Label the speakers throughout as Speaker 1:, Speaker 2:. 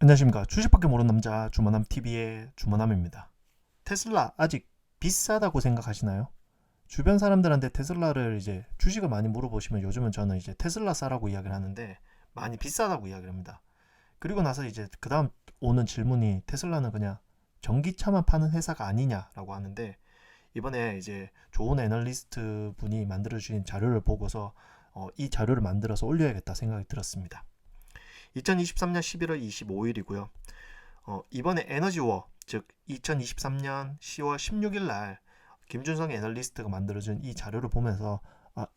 Speaker 1: 안녕하십니까. 주식밖에 모르는 남자 주머남TV의 주머남입니다. 테슬라 아직 비싸다고 생각하시나요? 주변 사람들한테 테슬라를 이제 주식을 많이 물어보시면 요즘은 저는 이제 테슬라 싸라고 이야기를 하는데 많이 비싸다고 이야기를 합니다. 그리고 나서 이제 그 다음 오는 질문이 테슬라는 그냥 전기차만 파는 회사가 아니냐라고 하는데, 이번에 이제 좋은 애널리스트 분이 만들어주신 자료를 보고서 이 자료를 만들어서 올려야겠다 생각이 들었습니다. 2023년 11월 25일이고요. 이번에 에너지워, 즉 2023년 10월 16일 날 김준성 애널리스트가 만들어준 이 자료를 보면서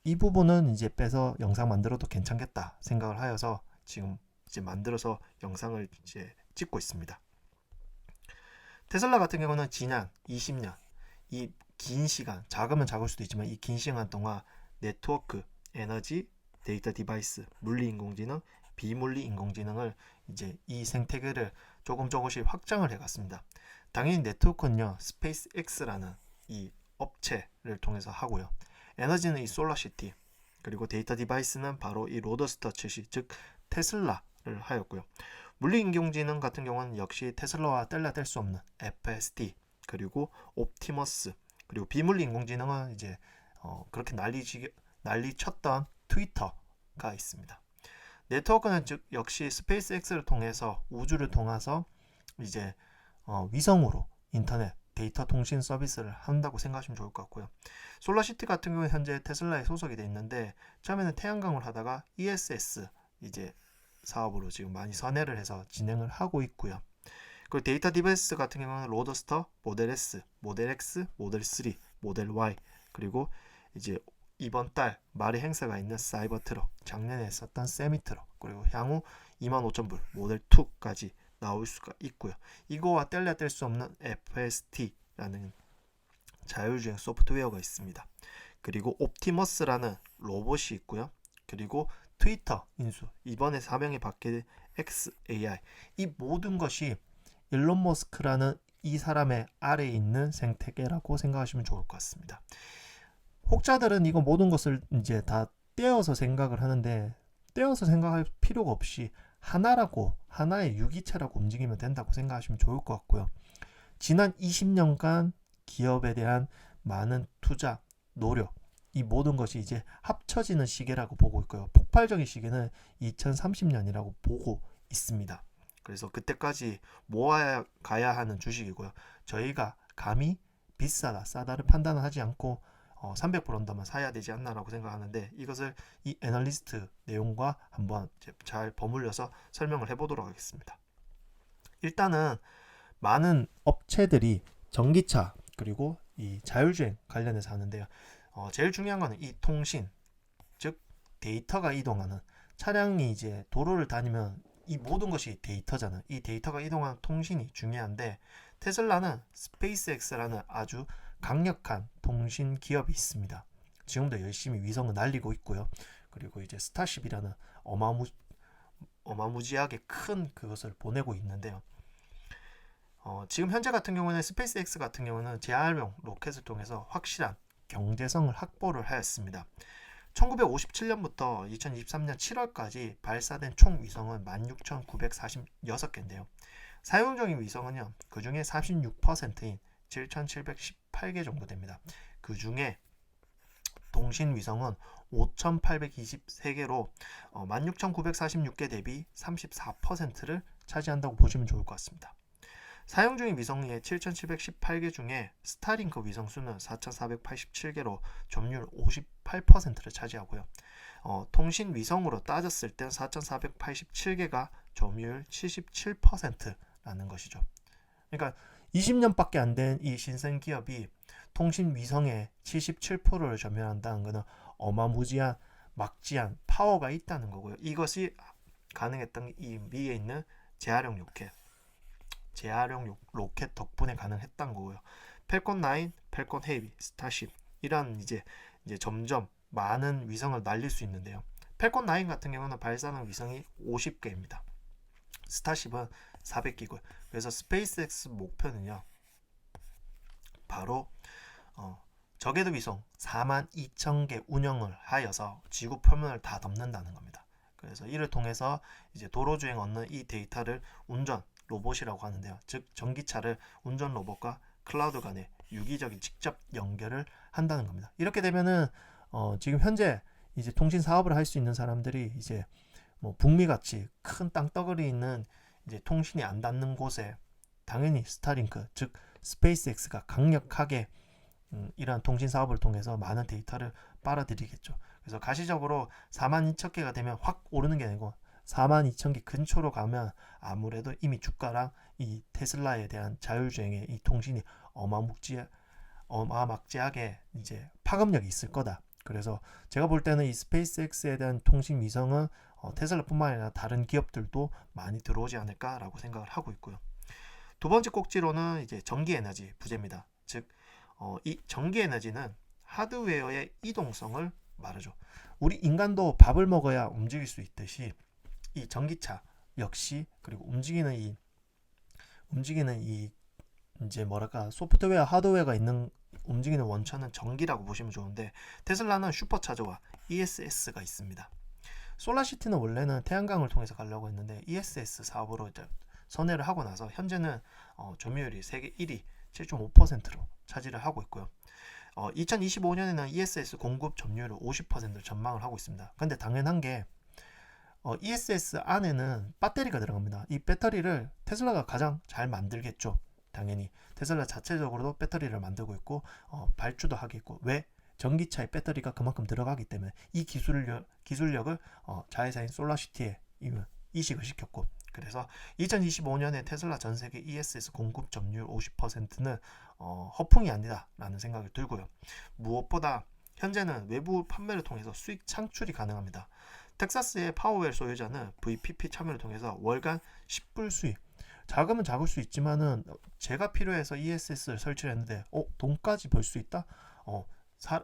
Speaker 1: 이 부분은 이제 빼서 영상 만들어도 괜찮겠다 생각을 하여서 지금 이제 만들어서 영상을 이제 찍고 있습니다. 테슬라 같은 경우는 지난 20년, 이 긴 시간, 작으면 작을 수도 있지만 이 긴 시간 동안 네트워크, 에너지, 데이터 디바이스, 물리 인공지능, 비물리 인공지능을 이제 이 생태계를 조금씩 확장을 해갔습니다. 당연히 네트워크는요, 스페이스 X라는 이 업체를 통해서 하고요. 에너지는 이 솔라시티, 그리고 데이터 디바이스는 바로 이 로더스터 출시, 즉 테슬라를 하였고요. 물리 인공지능 같은 경우는 역시 테슬라와 뗄래야 뗄 수 없는 FSD, 그리고 옵티머스, 그리고 비물리 인공지능은 이제 그렇게 난리쳤던 트위터가 있습니다. 네트워크는 즉 역시 스페이스 X를 통해서 우주를 통해서 이제 위성으로 인터넷 데이터 통신 서비스를 한다고 생각하시면 좋을 것 같고요. 솔라시티 같은 경우는 현재 테슬라에 소속이 되어 있는데 처음에는 태양광을 하다가 ESS 이제 사업으로 지금 많이 선회를 해서 진행을 하고 있고요. 그리고 데이터 디바이스 같은 경우는 로더스터, 모델 S, 모델 X, 모델 3, 모델 Y, 그리고 이제 이번 달 말의 행사가 있는 사이버 트럭, 작년에 했었던 세미 트럭, 그리고 향후 25,000불 모델 2까지 나올 수가 있고요. 이거와 뗄래야 뗄 수 없는 FST라는 자율주행 소프트웨어가 있습니다. 그리고 옵티머스라는 로봇이 있고요. 그리고 트위터 인수, 이번에 사명이 바뀌는 XAI, 이 모든 것이 일론 머스크라는 이 사람의 아래에 있는 생태계라고 생각하시면 좋을 것 같습니다. 혹자들은 이거 모든 것을 이제 다 떼어서 생각을 하는데, 떼어서 생각할 필요가 없이 하나의 유기체라고 움직이면 된다고 생각하시면 좋을 것 같고요. 지난 20년간 기업에 대한 많은 투자, 노력, 이 모든 것이 이제 합쳐지는 시계라고 보고 있고요. 폭발적인 시계는 2030년이라고 보고 있습니다. 그래서 그때까지 모아야 가야 하는 주식이고요. 저희가 감히 비싸다, 싸다를 판단을 하지 않고 300불 언더만 사야 되지 않나라고 생각하는데, 이것을 이 애널리스트 내용과 한번 잘 버무려서 설명을 해보도록 하겠습니다. 일단은 많은 업체들이 전기차 그리고 이 자율주행 관련해서 하는데요. 제일 중요한 거는 이 통신, 즉 데이터가 이동하는, 차량이 이제 도로를 다니면 이 모든 것이 데이터잖아요. 이 데이터가 이동하는 통신이 중요한데, 테슬라는 스페이스X라는 아주 강력한 통신 기업이 있습니다. 지금도 열심히 위성을 날리고 있고요. 그리고 이제 스타쉽이라는 어마무지하게 큰 그것을 보내고 있는데요. 지금 현재 같은 경우는 스페이스X 같은 경우는 재활용 로켓을 통해서 확실한 경제성을 확보를 하였습니다. 1957년부터 2023년 7월까지 발사된 총 위성은 16,946개인데요. 사용 중인 위성은요, 그 중에 46%인 7,718개 정도 됩니다. 그 중에 통신 위성은 5,823개로 16,946개 대비 34%를 차지한다고 보시면 좋을 것 같습니다. 사용 중인 위성의 7,718개 중에 스타링크 위성 수는 4,487개로 점유율 58%를 차지하고요. 통신 위성으로 따졌을 때 4,487개가 점유율 77%라는 것이죠. 그러니까 20년밖에 안 된 이 신생 기업이 통신 위성의 77%를 점유한다는 것은 어마무지한 막지한 파워가 있다는 거고요. 이것이 가능했던 이 위에 있는 재활용 로켓 덕분에 가능했던 거고요. 펠콘 9, 펠콘 헤이비, 스타쉽, 이런 이제 점점 많은 위성을 날릴 수 있는데요. 펠콘 9 같은 경우는 발사하는 위성이 50개입니다. 스타쉽은 400개고요. 그래서 스페이스X 목표는요, 바로 저궤도 위성 42,000개 운영을 하여서 지구 표면을 다 덮는다는 겁니다. 그래서 이를 통해서 이제 도로주행 얻는 이 데이터를 운전 로봇이라고 하는데요. 즉 전기차를 운전 로봇과 클라우드 간의 유기적인 직접 연결을 한다는 겁니다. 이렇게 되면은 지금 현재 이제 통신 사업을 할 수 있는 사람들이 이제 뭐 북미 같이 큰 땅덩어리 있는 이제 통신이 안 닿는 곳에 당연히 스타링크 즉 스페이스X가 강력하게 이러한 통신 사업을 통해서 많은 데이터를 빨아들이겠죠. 그래서 가시적으로 42,000개가 되면 확 오르는 게 아니고 42,000개 근처로 가면 아무래도 이미 주가랑 이 테슬라에 대한 자율주행의 이 통신이 어마막지하게 이제 파급력이 있을 거다. 그래서 제가 볼 때는 이 스페이스X에 대한 통신 위성은 테슬라뿐만 아니라 다른 기업들도 많이 들어오지 않을까라고 생각을 하고 있고요. 두 번째 꼭지로는 이제 전기 에너지 부재입니다. 즉, 이 전기 에너지는 하드웨어의 이동성을 말하죠. 우리 인간도 밥을 먹어야 움직일 수 있듯이 이 전기차 역시 그리고 움직이는 이 이제 뭐랄까 소프트웨어 하드웨어가 있는 움직이는 원천은 전기라고 보시면 좋은데 테슬라는 슈퍼차저와 ESS가 있습니다. 솔라시티는 원래는 태양광을 통해서 가려고 했는데 ESS 사업으로 이제 선회를 하고 나서 현재는 점유율이 세계 1위 7.5%로 차지를 하고 있고요. 2025년에는 ESS 공급 점유율을 50%를 전망을 하고 있습니다. 근데 당연한 게 ESS 안에는 배터리가 들어갑니다. 이 배터리를 테슬라가 가장 잘 만들겠죠. 당연히 테슬라 자체적으로도 배터리를 만들고 있고 발주도 하겠고 왜? 전기차의 배터리가 그만큼 들어가기 때문에 이 기술력을 자회사인 솔라시티에 이식을 시켰고 그래서 2025년에 테슬라 전세계 ESS 공급 점유율 50%는 허풍이 아니다 라는 생각이 들고요. 무엇보다 현재는 외부 판매를 통해서 수익 창출이 가능합니다. 텍사스의 파워웰 소유자는 VPP 참여를 통해서 월간 10불 수익 자금은 작을 수 있지만은 제가 필요해서 ESS를 설치를 했는데 돈까지 벌 수 있다?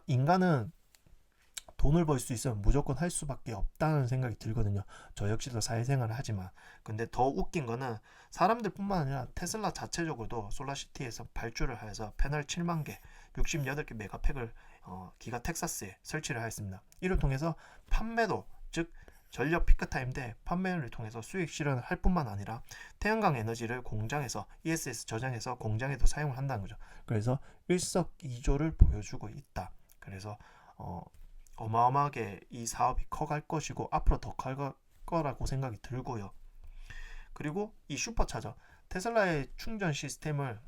Speaker 1: 인간은 돈을 벌 수 있으면 무조건 할 수밖에 없다는 생각이 들거든요. 저 역시도 사회생활을 하지만 근데 더 웃긴 거는 사람들뿐만 아니라 테슬라 자체적으로도 솔라시티에서 발주를 해서 패널 7만 개 68개 메가팩을 기가 텍사스에 설치를 하였습니다. 이를 통해서 판매도 즉 전력 피크타임 때 판매를 통해서 수익 실현을 할 뿐만 아니라 태양광 에너지를 공장에서 ESS 저장해서 공장에도 사용을 한다는 거죠. 그래서 일석이조를 보여주고 있다. 그래서 어마어마하게 이 사업이 커갈 것이고 앞으로 더 커갈 거라고 생각이 들고요. 그리고 이 슈퍼차저 테슬라의 충전 시스템을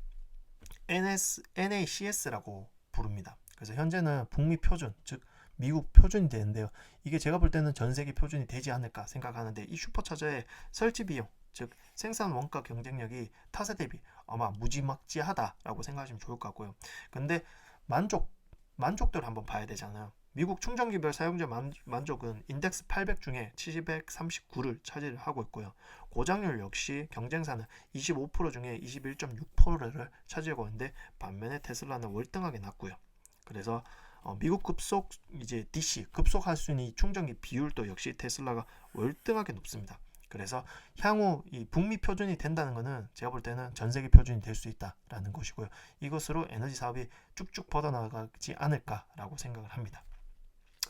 Speaker 1: NACS라고 부릅니다. 그래서 현재는 북미 표준 즉 미국 표준이 되는데요. 이게 제가 볼 때는 전 세계 표준이 되지 않을까 생각하는데 이 슈퍼차저의 설치 비용 즉 생산 원가 경쟁력이 타사 대비 아마 무지막지하다라고 생각하시면 좋을 것 같고요. 근데 만족도를 한번 봐야 되잖아요. 미국 충전기별 사용자 만족은 인덱스 800 중에 739를 차지를 하고 있고요. 고장률 역시 경쟁사는 25% 중에 21.6%를 차지하고 있는데 반면에 테슬라는 월등하게 낮고요. 그래서 미국 급속 이제 DC 급속할 수 있는 이 충전기 비율도 역시 테슬라가 월등하게 높습니다. 그래서 향후 이 북미 표준이 된다는 것은 제가 볼 때는 전 세계 표준이 될 수 있다라는 것이고요. 이것으로 에너지 사업이 쭉쭉 뻗어나가지 않을까라고 생각을 합니다.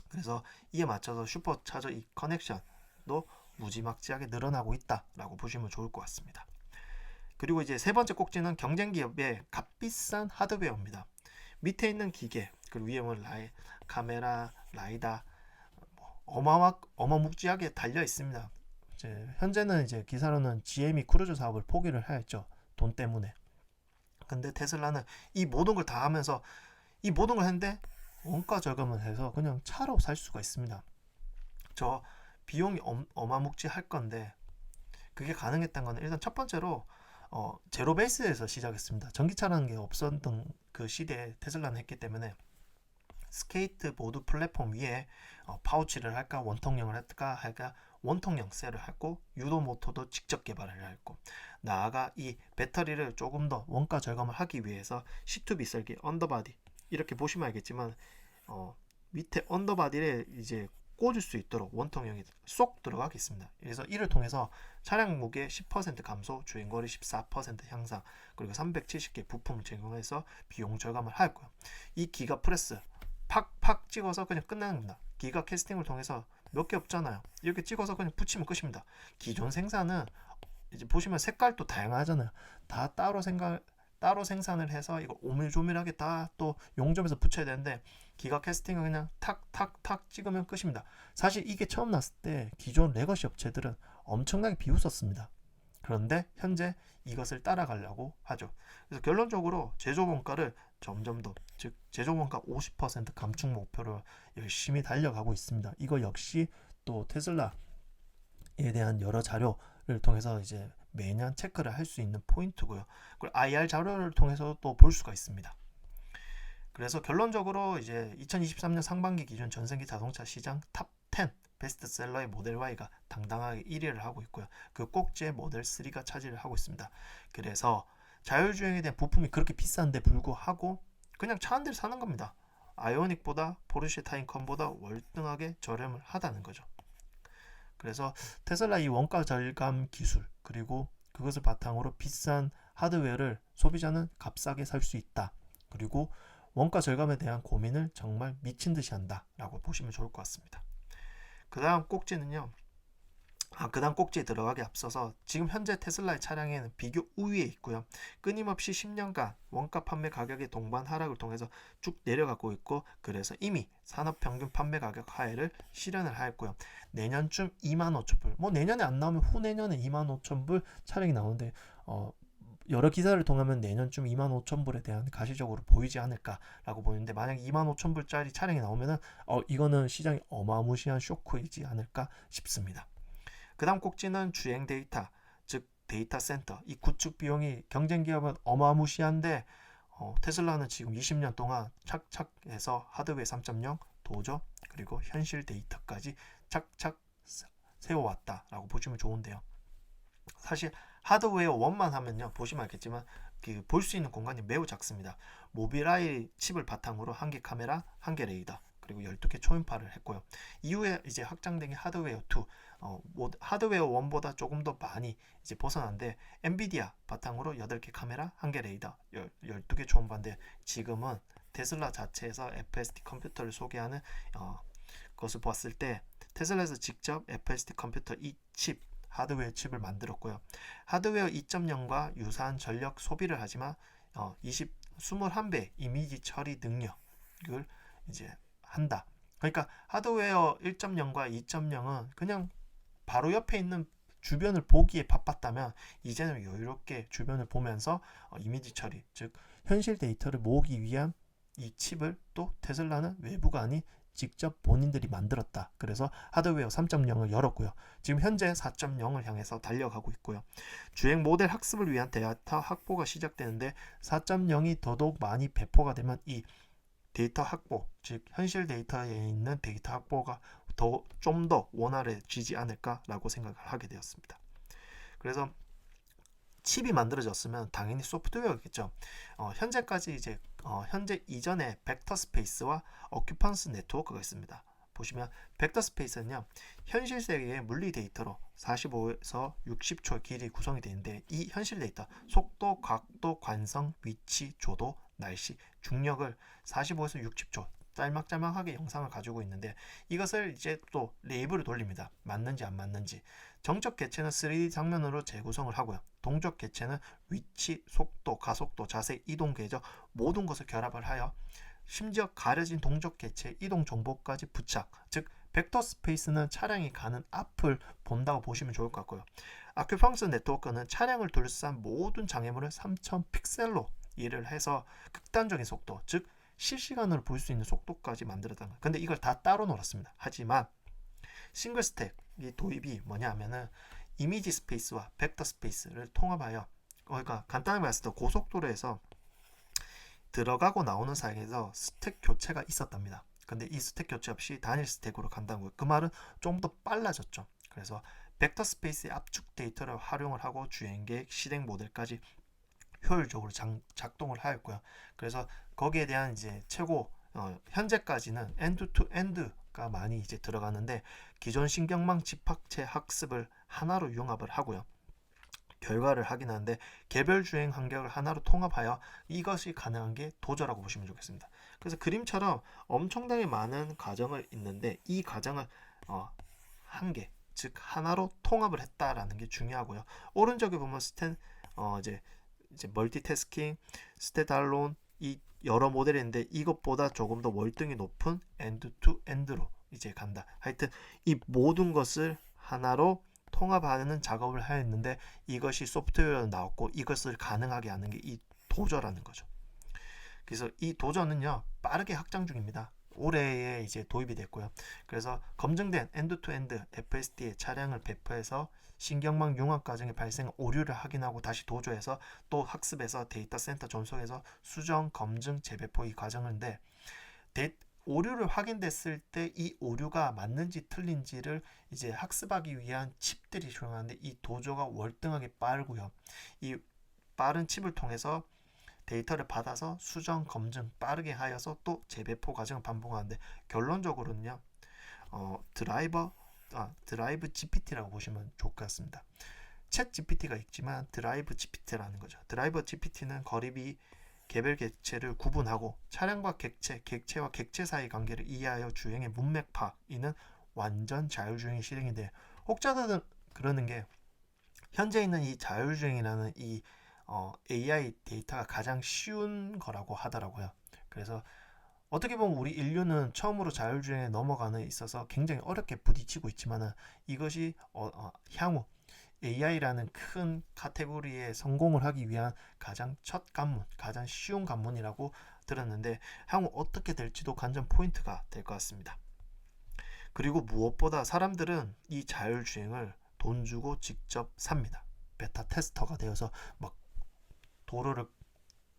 Speaker 1: 그래서 이에 맞춰서 슈퍼차저 이 커넥션도 무지막지하게 늘어나고 있다라고 보시면 좋을 것 같습니다. 그리고 이제 세 번째 꼭지는 경쟁 기업의 값비싼 하드웨어입니다. 밑에 있는 기계 그리고 위에 보면 카메라, 라이다 어마무지하게 달려 있습니다. 현재는 이제 기사로는 GM이 크루즈 사업을 포기를 하였죠. 돈 때문에. 근데 테슬라는 이 모든 걸 다 하면서 이 모든 걸 했는데 원가 절감을 해서 그냥 차로 살 수가 있습니다. 저 비용이 어마무지할 건데 그게 가능했던 거는 일단 첫 번째로 제로 베이스에서 시작했습니다. 전기차라는 게 없었던 그 시대에 테슬라는 했기 때문에 스케이트보드 플랫폼 위에 파우치를 할까 원통형을 할까 원통형 셀을 했고 유도 모터도 직접 개발을 했고 나아가 이 배터리를 조금 더 원가 절감을 하기 위해서 C2B 설계 언더바디 이렇게 보시면 알겠지만 밑에 언더바디를 이제 꽂을 수 있도록 원통형이 쏙 들어가겠습니다. 그래서 이를 통해서 차량 무게 10% 감소, 주행거리 14% 향상, 그리고 370개 부품을 제공해서 비용 절감을 하였고요. 이 기가 프레스 팍팍 찍어서 그냥 끝나는 겁니다. 기가 캐스팅을 통해서 몇 개 없잖아요. 이렇게 찍어서 그냥 붙이면 끝입니다. 기존 생산은 이제 보시면 색깔도 다양하잖아요. 다 따로 생산을 해서 이거 오밀조밀하게 다 또 용접해서 붙여야 되는데, 기가 캐스팅은 그냥 탁탁탁 찍으면 끝입니다. 사실 이게 처음 났을 때 기존 레거시 업체들은 엄청나게 비웃었습니다. 그런데 현재 이것을 따라가려고 하죠. 그래서 결론적으로 제조 원가를 점점 더, 즉 제조 원가 50% 감축 목표로 열심히 달려가고 있습니다. 이거 역시 또 테슬라에 대한 여러 자료를 통해서 이제 매년 체크를 할 수 있는 포인트고요. 그리고 IR 자료를 통해서 또 볼 수가 있습니다. 그래서 결론적으로 이제 2023년 상반기 기준 전생기 자동차 시장 탑 10 베스트셀러의 모델 Y가 당당하게 1위를 하고 있고요. 그 꼭지에 모델 3가 차지를 하고 있습니다. 그래서 자율주행에 대한 부품이 그렇게 비싼데 불구하고 그냥 차 한 대를 사는 겁니다. 아이오닉보다 포르쉐 타인컨보다 월등하게 저렴을 하다는 거죠. 그래서 테슬라 이 원가 절감 기술, 그리고 그것을 바탕으로 비싼 하드웨어를 소비자는 값싸게 살 수 있다. 그리고 원가 절감에 대한 고민을 정말 미친 듯이 한다 라고 보시면 좋을 것 같습니다. 그 다음 꼭지는요, 그 다음 꼭지에 들어가기 앞서서 지금 현재 테슬라의 차량에는 비교 우위에 있고요. 끊임없이 10년간 원가 판매 가격의 동반 하락을 통해서 쭉 내려가고 있고, 그래서 이미 산업평균 판매 가격 하해를 실현을 하였고요. 내년쯤 25,000불, 뭐 내년에 안 나오면 후내년에 25,000불 차량이 나오는데 여러 기사를 통하면 내년쯤 25,000불에 대한 가시적으로 보이지 않을까라고 보이는데, 만약 25,000불짜리 차량이 나오면은 이거는 시장이 어마무시한 쇼크이지 않을까 싶습니다. 그 다음 꼭지는 주행 데이터, 즉 데이터 센터. 이 구축 비용이 경쟁 기업은 어마무시한데 테슬라는 지금 20년 동안 착착해서 하드웨어 3.0, 도저, 그리고 현실 데이터까지 착착 세워왔다라고 보시면 좋은데요. 사실 하드웨어 1만 하면요, 보시면 알겠지만 볼 수 있는 공간이 매우 작습니다. 모빌아이 칩을 바탕으로 한 개 카메라, 한 개 레이더, 그리고 12개 초음파를 했고요. 이후에 이제 확장된 게 하드웨어 2, 하드웨어 1보다 조금 더 많이 이제 벗어난데, 엔비디아 바탕으로 8개 카메라, 1개 레이더, 12개 초음파인데, 지금은 테슬라 자체에서 FSD 컴퓨터를 소개하는 것을 보았을 때 테슬라에서 직접 FSD 컴퓨터 이 칩, 하드웨어 칩을 만들었고요. 하드웨어 2.0과 유사한 전력 소비를 하지만 21배 이미지 처리 능력을 이제 한다. 그러니까 하드웨어 1.0과 2.0은 그냥 바로 옆에 있는 주변을 보기에 바빴다면, 이제는 여유롭게 주변을 보면서 이미지 처리, 즉 현실 데이터를 모으기 위한 이 칩을 또 테슬라는 외부가 아닌 직접 본인들이 만들었다. 그래서 하드웨어 3.0을 열었고요. 지금 현재 4.0을 향해서 달려가고 있고요. 주행 모델 학습을 위한 데이터 확보가 시작되는데, 4.0이 더더욱 많이 배포가 되면 이 데이터 확보, 즉 현실 데이터에 있는 데이터 확보가 좀 더 원활해지지 않을까라고 생각을 하게 되었습니다. 그래서 칩이 만들어졌으면 당연히 소프트웨어겠죠. 현재까지 이제 현재 이전에 벡터 스페이스와 어큐펀스 네트워크가 있습니다. 보시면 벡터 스페이스는요, 현실 세계의 물리 데이터로 45에서 60초 길이 구성이 되는데, 이 현실 데이터 속도, 각도, 관성, 위치, 조도, 날씨, 중력을 45에서 60초 짤막짤막하게 영상을 가지고 있는데, 이것을 이제 또 레이블을 돌립니다. 맞는지 안 맞는지. 정적 개체는 3D 장면으로 재구성을 하고요. 동적 개체는 위치, 속도, 가속도, 자세, 이동 궤적 모든 것을 결합을 하여 심지어 가려진 동적 개체의 이동 정보까지 부착, 즉 벡터 스페이스는 차량이 가는 앞을 본다고 보시면 좋을 것 같고요. 아큐펑스 네트워크는 차량을 둘러싼 모든 장애물을 3000 픽셀로 이해를 해서 극단적인 속도, 즉 실시간으로 볼 수 있는 속도까지 만들었다는 거예요. 근데 이걸 다 따로 놀았습니다. 하지만 싱글 스택 이 도입이 뭐냐 하면은 이미지 스페이스와 벡터 스페이스를 통합하여, 그러니까 간단하게 말해서 고속도로에서 들어가고 나오는 사이에서 스택 교체가 있었답니다. 근데 이 스택 교체 없이 단일 스택으로 간다고요. 그 말은 좀 더 빨라졌죠. 그래서 벡터 스페이스의 압축 데이터를 활용을 하고 주행계획, 실행 모델까지 효율적으로 작동을 하였고요. 그래서 거기에 대한 이제 최고 현재까지는 엔드 투 엔드가 많이 이제 들어가는데, 기존 신경망 집합체 학습을 하나로 융합을 하고요. 결과를 확인하는데 개별 주행 환경을 하나로 통합하여 이것이 가능한 게 도저라고 보시면 좋겠습니다. 그래서 그림처럼 엄청나게 많은 과정을 있는데, 이 과정을 한 개, 즉 하나로 통합을 했다라는 게 중요하고요. 오른쪽에 보면 이제 멀티태스킹, 스탠드얼론 이 여러 모델인데 이것보다 조금 더 월등히 높은 엔드 투 엔드로 이제 간다. 하여튼 이 모든 것을 하나로 통합하는 작업을 하였는데 이것이 소프트웨어로 나왔고 이것을 가능하게 하는 게 이 도저라는 거죠. 그래서 이 도저는요 빠르게 확장 중입니다. 올해에 이제 도입이 됐고요. 그래서 검증된 엔드-투-엔드 FSD의 차량을 배포해서 신경망 융합 과정에 발생 오류를 확인하고 다시 도저해서 또 학습해서 데이터 센터 전송해서 수정, 검증, 재배포 이 과정인데 오류를 확인됐을 때 이 오류가 맞는지 틀린지를 이제 학습하기 위한 칩들이 조용하는데 이 도저가 월등하게 빠르고요. 이 빠른 칩을 통해서 데이터를 받아서 수정, 검증 빠르게 하여서 또 재배포 과정을 반복하는데 결론적으로는요. 드라이브 GPT라고 보시면 좋을 것 같습니다. 챗 GPT가 있지만 드라이브 GPT라는 거죠. 드라이버 GPT는 거리비 개별 객체를 구분하고 차량과 객체, 객체와 객체 사이 관계를 이해하여 주행의 문맥 파악, 이는 완전 자율주행의 실행인데 혹자들은 그러는 게 현재 있는 이 자율주행이라는 이 AI 데이터가 가장 쉬운 거라고 하더라고요. 그래서 어떻게 보면 우리 인류는 처음으로 자율주행에 넘어가는 데 있어서 굉장히 어렵게 부딪히고 있지만은 이것이 향후 AI라는 큰 카테고리에 성공을 하기 위한 가장 첫 관문, 가장 쉬운 관문이라고 들었는데 향후 어떻게 될지도 관전 포인트가 될 것 같습니다. 그리고 무엇보다 사람들은 이 자율주행을 돈 주고 직접 삽니다. 베타 테스터가 되어서 막 도로를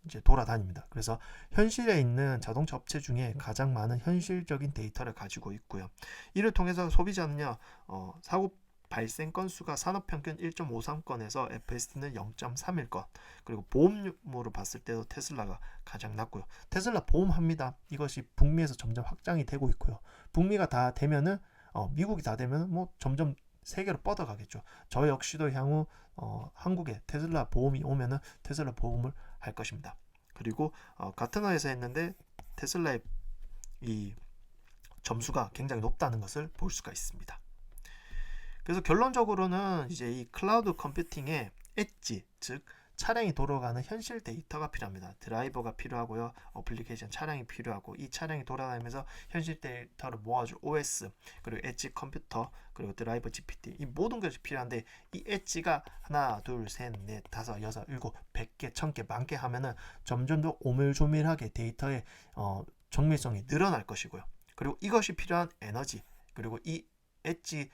Speaker 1: 이제 돌아다닙니다. 그래서 현실에 있는 자동차 업체 중에 가장 많은 현실적인 데이터를 가지고 있고요. 이를 통해서 소비자는요, 사고 발생 건수가 산업평균 1.53건에서 FSD는 0.31건, 그리고 보험료로 봤을 때도 테슬라가 가장 낮고요. 테슬라 보험합니다. 이것이 북미에서 점점 확장이 되고 있고요. 북미가 다 되면은 미국이 다 되면 뭐 점점 세계로 뻗어가겠죠. 저 역시도 향후 한국에 테슬라 보험이 오면은 테슬라 보험을 할 것입니다. 그리고 가트너에서 했는데 테슬라의 이 점수가 굉장히 높다는 것을 볼 수가 있습니다. 그래서 결론적으로는 이제 이 클라우드 컴퓨팅의 엣지, 즉 차량이 돌아가는 현실 데이터가 필요합니다. 드라이버가 필요하고요. 어플리케이션 차량이 필요하고 이 차량이 돌아다니면서 현실 데이터를 모아줄 OS, 그리고 엣지 컴퓨터, 그리고 드라이버 GPT 이 모든 것이 필요한데 이 엣지가 하나, 둘, 셋, 넷, 다섯, 여섯, 일곱, 100개, 1000개, 만개 하면은 점점 더 오밀조밀하게 데이터의 정밀성이 늘어날 것이고요. 그리고 이것이 필요한 에너지, 그리고 이 엣지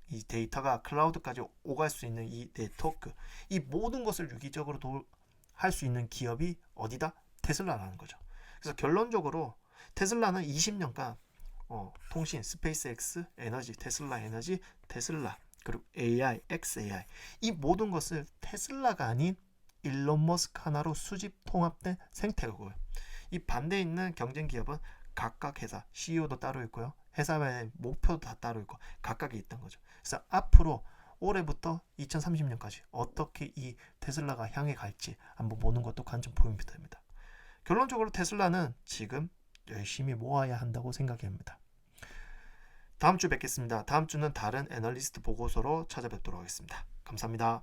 Speaker 1: 이 데이터가 클라우드까지 오갈 수 있는 이 네트워크, 이 모든 것을 유기적으로 할 수 있는 기업이 어디다? 테슬라라는 거죠. 그래서 결론적으로 테슬라는 20년간 통신, 스페이스X, 에너지, 테슬라 에너지, 테슬라, 그리고 AI, XAI 이 모든 것을 테슬라가 아닌 일론 머스크 하나로 수집 통합된 생태고요. 이 반대에 있는 경쟁 기업은 각각 회사, CEO도 따로 있고요. 회사의 목표도 다 따로 있고 각각이 있던 거죠. 그래서 앞으로 올해부터 2030년까지 어떻게 이 테슬라가 향해 갈지 한번 보는 것도 관전 포인트입니다. 결론적으로 테슬라는 지금 열심히 모아야 한다고 생각합니다. 다음 주 뵙겠습니다. 다음 주는 다른 애널리스트 보고서로 찾아뵙도록 하겠습니다. 감사합니다.